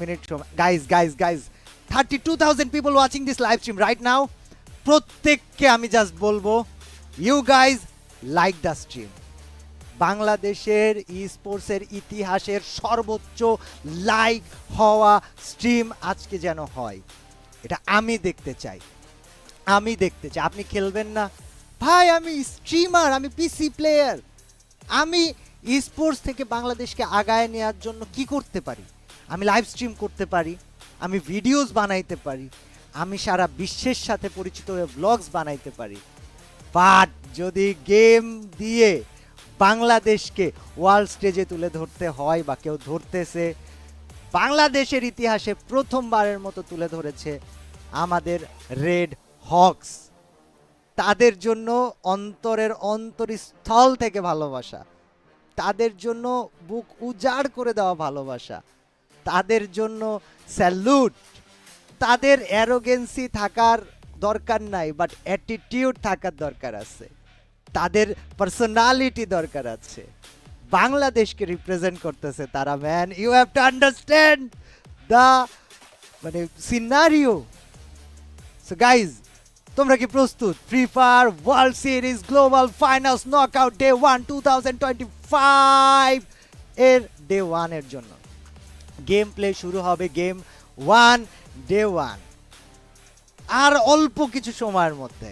Minute সময়। Guys 32,000 people watching this live stream right now. প্রত্যেককে আমি জাস্ট বলবো, you guys like the stream. বাংলাদেশের ই স্পোর্টসের ইতিহাসের সর্বোচ্চ লাইক হওয়া স্ট্রিম আজকে যেন হয়, এটা আমি দেখতে চাই। আপনি খেলবেন না ভাই, আমি স্ট্রিমার, আমি পিসি প্লেয়ার, আমি স্পোর্টস থেকে বাংলাদেশকে আগায় নেওয়ার জন্য কি করতে পারি? আমি লাইভ স্ট্রিম করতে পারি, আমি ভিডিওস বানাইতে পারি, আমি সারা বিশ্বের সাথে পরিচিত হয়ে ব্লগস বানাইতে পারি। বাট যদি গেম দিয়ে বাংলাদেশকে ওয়ার্ল্ড স্টেজে তুলে ধরতে হয় বা কেউ ধরতেছে, বাংলাদেশের ইতিহাসে প্রথমবারের মতো তুলে ধরেছে আমাদের রেড হকস। তাদের জন্য অন্তরের অন্তরস্থল থেকে ভালোবাসা, তাদের জন্য বুক উজাড় করে দেওয়া ভালোবাসা, তাদের জন্য স্যালুট। তাদের অ্যারোগেন্সি থাকার দরকার নাই, বাট অ্যাটিটিউড থাকার দরকার আছে, তাদের পার্সোনালিটি দরকার আছে। বাংলাদেশকে রিপ্রেজেন্ট করতেছে তারা, man. You have to understand the মানে সিনারিও। সো গাইজ, তোমরা কি প্রস্তুত? Free fire world series global finals knockout day 1 2025 এর ডে 1 এর জন্য গেম প্লে শুরু হবে। গেম 1 ডে 1 আর অল্প কিছু সময়ের মধ্যে।